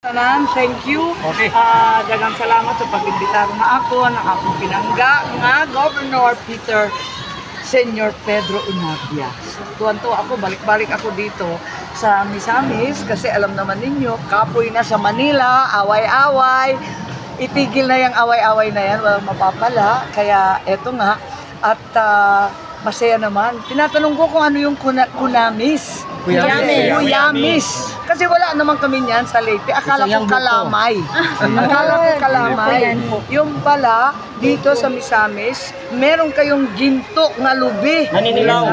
Thank you. Okay. Dagang salamat sa pag-imbitaro na ako ng akong pinangga nga Governor Peter Senior Pedro Unabia. Tuwan-tuwa ako, balik-balik ako dito sa Misamis kasi alam naman ninyo, kapoy na sa Manila, away-away. Itigil na yung away-away na yan, walang mapapala. Kaya eto nga, at masaya naman. Tinatanong ko kung ano yung kunamis. Kuyamis. Kasi wala naman kami niyan sa Leyte. Akala ko kalamay. Yung pala, dito sa Misamis, meron kayong ginto na lubi. Naninilaw.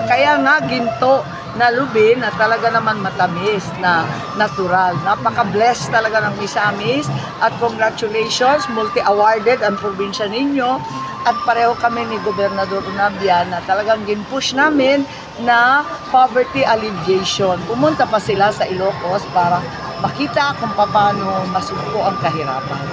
Kaya nga ginto na lubi na talaga naman matamis, na natural. Napaka-blessed talaga ng Misamis. At congratulations, multi-awarded ang probinsya ninyo. At pareho kami ni Gobernador Unabia na talagang ginpush namin na poverty alleviation. Pumunta pa sila sa Ilocos para makita kung paano masugpo ang kahirapan.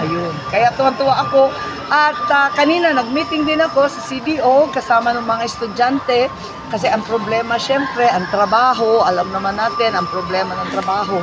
Ayun. Kaya tuwan-tuwa ako. At kanina nag-meeting din ako sa CDO kasama ng mga estudyante kasi ang problema syempre, ang trabaho, alam naman natin ang problema ng trabaho.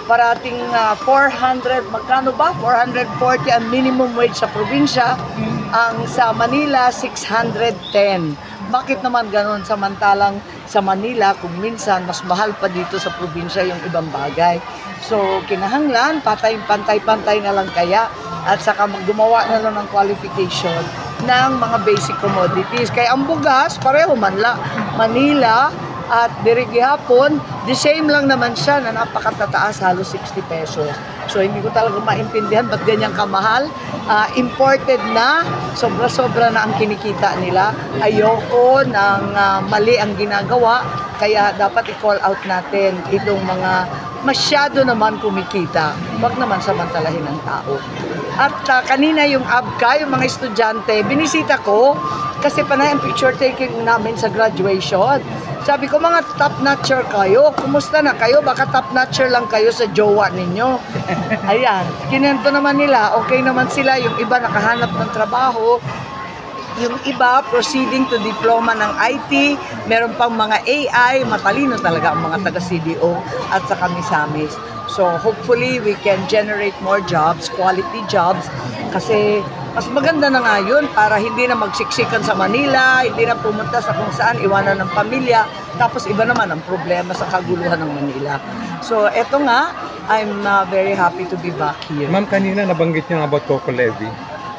Parating 400, magkano ba? 440 ang minimum wage sa probinsya. Ang sa Manila, 610. Bakit naman ganun? Samantalang sa Manila, kung minsan, mas mahal pa dito sa probinsya yung ibang bagay. So, kinahanglan, pantay-pantay na lang kaya. At saka gumawa na lang ng qualification ng mga basic commodities. Kaya ang bugas, pareho manla. Manila at dirigi hapon, the same lang naman siya na napakatataas, halos 60 pesos. So hindi ko talaga maintindihan ba't ganyan kamahal. Imported na, sobra-sobra na ang kinikita nila. Ayoko ng mali ang ginagawa, kaya dapat i-call out natin itong mga masyado naman kumikita. Huwag naman samantalahin ang tao. At kanina yung ABCA, yung mga estudyante, binisita ko kasi panay ang picture taking namin sa graduation. Sabi ko, mga top-notcher kayo. Kumusta na kayo? Baka top-notcher lang kayo sa jowa ninyo. Ayan. Kinento naman nila. Okay naman sila. Yung iba nakahanap ng trabaho. Yung iba proceeding to diploma ng IT. Meron pang mga AI. Matalino talaga ang mga taga-CDO at sa Misamis. So hopefully we can generate more jobs, quality jobs. Kasi mas maganda na nga yun para hindi na magsiksikan sa Manila, hindi na pumunta sa kung saan, iwanan ng pamilya. Tapos iba naman ang problema sa kaguluhan ng Manila. So eto nga, I'm very happy to be back here. Ma'am, kanina nabanggit niyo about Coco Levy.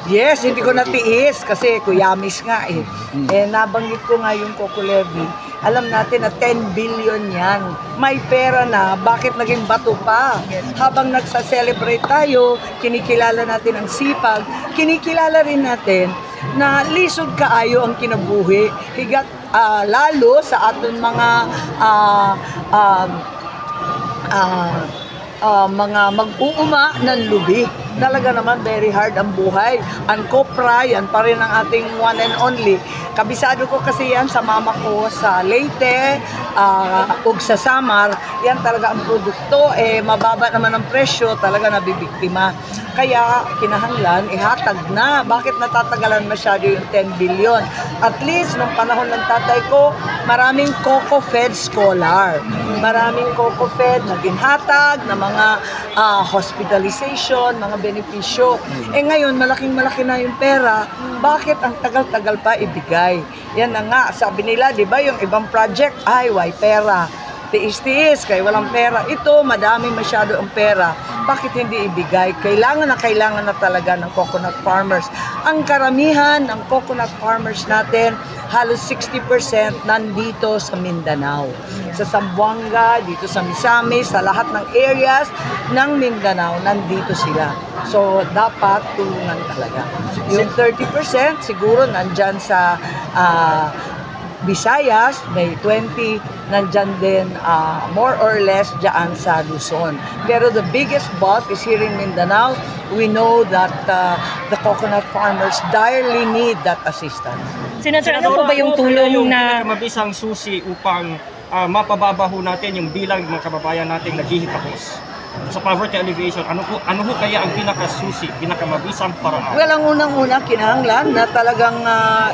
Yes, hindi ko natiis kasi kuyamis nga eh. Nabanggit ko nga yung Coco Levy. Alam natin na 10 billion yan. May pera na, bakit naging bato pa? Habang nagsa-celebrate tayo, kinikilala natin ang sipag, kinikilala rin natin na lisod kaayo ang kinabuhi. Higat lalo sa aton mga mga mag-uuma ng lubi. Talaga naman very hard ang buhay. Ang kopra, yan pa rin ang ating one and only. Kabisado ko kasi yan sa mama ko sa Leyte, ug sa Samar. Yan talaga ang produkto. Mababa naman ang presyo, talaga nabibiktima. Kaya kinahanglan, ihatag na. Bakit natatagalan masyado yung 10 billion? At least, nung panahon ng tatay ko, maraming Coco-Fed scholar. Maraming Coco-Fed na ginhatag, na mga hospitalization, mga benepisyo. Ngayon, malaking-malaki na yung pera. Bakit ang tagal-tagal pa ibigay? Yan na nga, sabi nila, di ba, yung ibang project, ay, why pera? Tiis-tiis, kaya walang pera. Ito, madami masyado ang pera. Bakit hindi ibigay? Kailangan na talaga ng coconut farmers. Ang karamihan ng coconut farmers natin, halos 60% nandito sa Mindanao. Sa Zamboanga, dito sa Misamis, sa lahat ng areas ng Mindanao, nandito sila. So, dapat tulungan talaga. Yung 30% siguro nandyan sa Visayas, may 20 nandyan din more or less dyan sa Luzon. Pero the biggest bulk is here in Mindanao. We know that the coconut farmers direly need that assistance. Senator, ano po ba yung tulong na mabisang susi upang mapababaho natin yung bilang ng mga kababayan nating naghihipakos? Sa poverty alleviation, ano ho kaya ang pinakasusi, pinakamabisang paraan? Well, ang unang-una, kinahanglan na talagang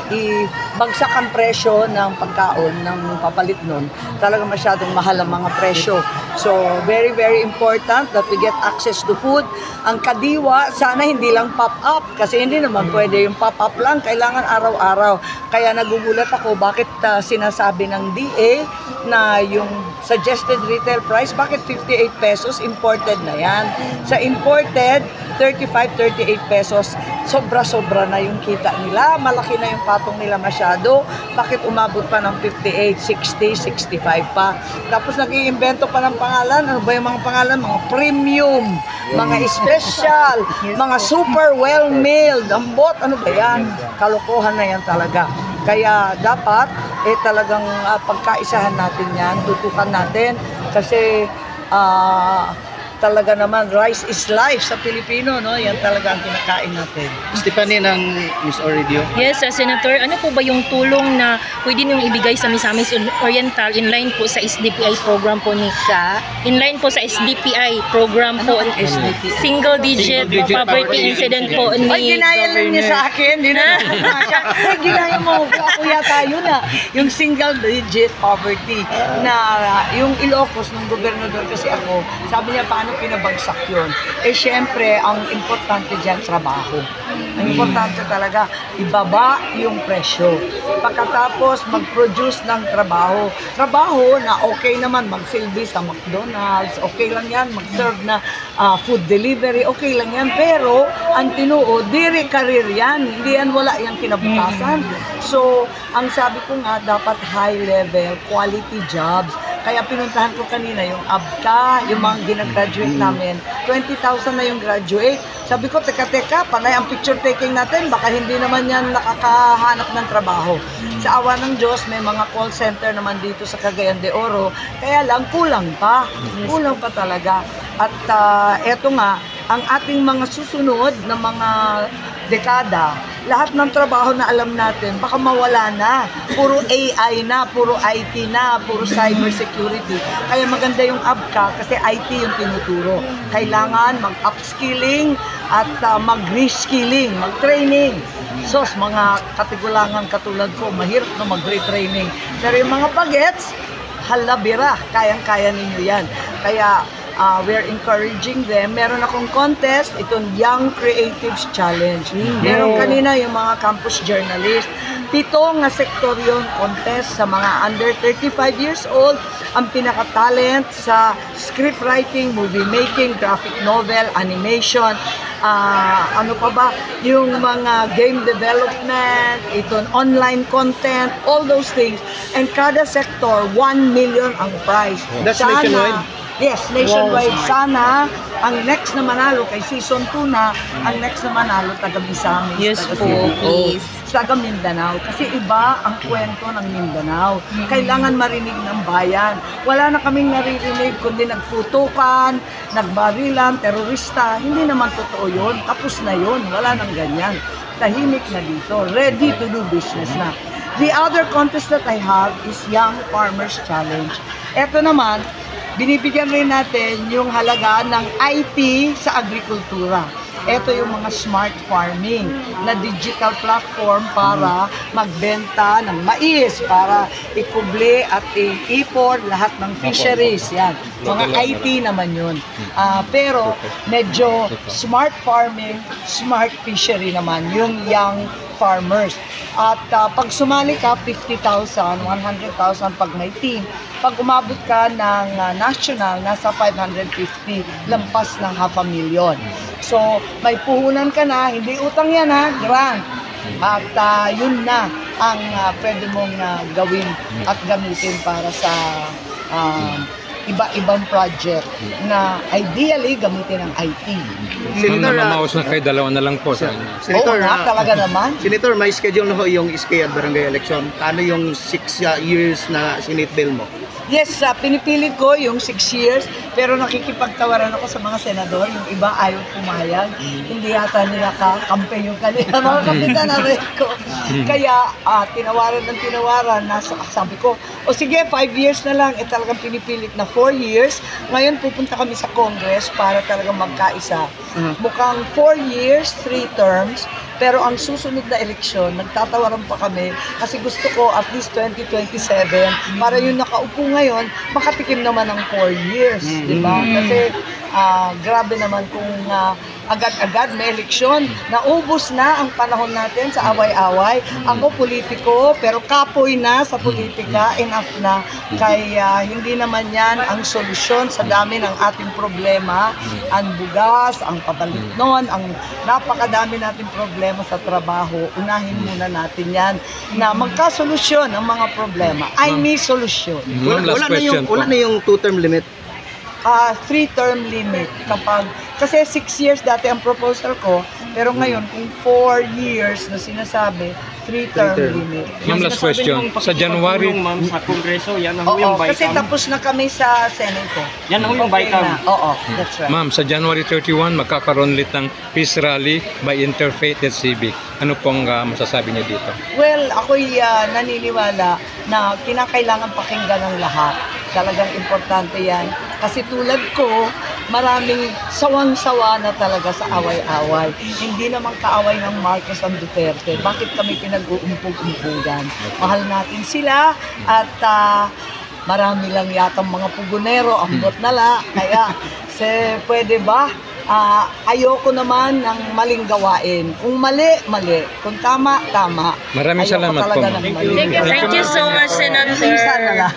ibagsak ang presyo ng pagkaon, ng papalit nun. Talagang masyadong mahal ang mga presyo. So, very, very important that we get access to food. Ang kadiwa, sana hindi lang pop-up kasi hindi naman pwede yung pop-up lang. Kailangan araw-araw. Kaya nagugulat ako bakit sinasabi ng DA na yung suggested retail price, bakit 58 pesos? Imported na yan. Sa imported, 35-38 pesos. Sobra-sobra na yung kita nila. Malaki na yung patong nila masyado. Bakit umabot pa ng 58, 60, 65 pa? Tapos nag-iimbento pa ng pangalan. Ano ba yung mga pangalan? Mga premium, mga special, mga super well-mailed. Ang bot, ano ba yan? Kalokohan na yan talaga. Kaya dapat, talagang pagkaisahan natin yan, tutukan natin. Kasi, talaga naman, rice is life sa Pilipino, no? Yan talaga ang kinakain natin. Stephanie ng Miss Oridio. Yes, Senator, ano po ba yung tulong na pwede niyong ibigay sa Misamis Oriental inline po sa SDPI program po ni Sa inline po sa SDPI program po SDPI? single digit poverty incident po ni Ay, ginaya lang niya sa akin. Ay, ginaya mo. Ako yata yun yung single digit poverty na yung Ilocos ng gobernador kasi ako, sabi niya paano pinabagsak yun. Syempre, ang importante dyan, trabaho. Ang importante talaga, ibaba yung presyo. Pagkatapos, mag-produce ng trabaho. Trabaho na okay naman, magsilbi sa McDonald's, okay lang yan, mag-serve na food delivery, okay lang yan. Pero, ang tinuod, diri career yan. Hindi yan, wala yung kinabukasan. So, ang sabi ko nga, dapat high level, quality jobs. Kaya pinuntahan ko kanina yung ABCA, yung mga ginagraduate namin. 20,000 na yung graduate. Sabi ko, teka, panay ang picture taking natin, baka hindi naman yan nakakahanap ng trabaho. Sa awa ng Diyos, may mga call center naman dito sa Cagayan de Oro. Kaya lang, kulang pa. Kulang pa talaga. At eto nga, ang ating mga susunod na mga dekada, lahat ng trabaho na alam natin, baka mawala na. Puro AI na, puro IT na, puro cybersecurity. Kaya maganda yung ABCA kasi IT yung tinuturo. Kailangan mag-upskilling at mag-reskilling, mag-training. So, mga katigulangan katulad ko, mahirap na mag-retraining. Pero yung mga bagets, halabira, kayang-kaya ninyo yan. Kaya, we're encouraging them. Meron akong contest, itong Young Creatives Challenge. Meron kanina yung mga campus journalists. 7 nga sektor yun, contest sa mga under 35 years old. Ang pinaka-talent sa script writing, movie making, graphic novel, animation, ano pa ba, yung mga game development, itong online content, all those things. And kada sector, 1 million ang prize. That's nationwide? Yes, nationwide. Sana, ang next na manalo, kay season 2 na, ang next na manalo, taga Misamis. Yes taga po, Cebu, please. taga Mindanao. Kasi iba ang kwento ng Mindanao. Kailangan marinig ng bayan. Wala na kaming naririnig, kundi nagputukan, nagbarilan, terorista. Hindi naman totoo yun. Tapos na yun. Wala nang ganyan. Tahimik na dito. Ready to do business na. The other contest that I have is Young Farmers Challenge. Ito naman, binibigyan rin natin yung halaga ng IT sa agrikultura. Ito yung mga smart farming na digital platform para magbenta ng mais, para ikubli at i-import lahat ng fisheries. Yan. Mga IT naman yun. Pero medyo smart farming, smart fishery naman, yung young farmers. At pag sumali ka, 50,000, 100,000 pag may team. Pag umabot ka ng national, nasa 550, lampas ng 500,000. So, may puhunan ka na, hindi utang yan ha, grant. At yun na ang pwede mong gawin at gamitin para sa iba-ibang project na ideally gamitin ng IT. Senator, namaos na kayo, dalawa na lang po. Senator, Oo nga, talaga naman. Senator, may schedule na ho yung SK at barangay election. Paano yung 6 years na Senate bill mo? Yes, pinipilit ko yung 6 years, pero nakikipagtawaran ako sa mga senador. Yung iba ayaw pumayag. Hindi yata nila kakampi yung kanila mga kapitan na rin ko. Kaya tinawaran, sabi ko, o sige, 5 years na lang. Talagang pinipilit na 4 years. Ngayon pupunta kami sa Congress para talagang magkaisa. Mukhang 4 years, 3 terms. Pero ang susunod na eleksyon, nagtatawaran pa kami kasi gusto ko at least 2027 para yung nakaupo ngayon, makatikim naman ng 4 years, di ba? Kasi grabe naman kung agad-agad may eleksyon. Naubos na ang panahon natin sa away-away. Ako politiko, pero kapoy na sa politika, enough na. Kaya hindi naman yan ang solusyon sa dami ng ating problema. Ang bugas, ang pabaliknon, ang napakadami nating problema sa trabaho. Unahin muna natin yan na magkasolusyon ang mga problema. Ay may solusyon. Ma'am, last question po. Wala na yung 2-term limit. 3-term limit kasi 6 years dati ang proposal ko, pero ngayon kung 4 years na sinasabi, 3-term limit. Ma'am, last question. Sa January, ma'am, sa Kongreso, yan na ho yung Oo, kasi Bicam. tapos na kami sa Senate. Yan na ho yung Bicam. Oo, that's right. ma'am, sa January 31, magkakaroon ulit ng peace rally by Interfaith and Civic. Ano pong masasabi niyo dito? Well, ako'y naniniwala na kinakailangan pakinggan ng lahat. Talagang importante yan. Kasi tulad ko, maraming sawang-sawa na talaga sa away-away. Hindi naman kaaway ng Marcos ang Duterte. Bakit kami pinag-uumpog-umpugan? Mahal natin sila at marami lang yatang mga pugunero, ambot na la. Kaya, pwede ba? Ayoko naman ng maling gawain. Kung mali, mali. Kung tama, tama. Maraming Ayoko salamat talaga po, ma'am. ng mali. Thank you so much, Senator. Sana lang.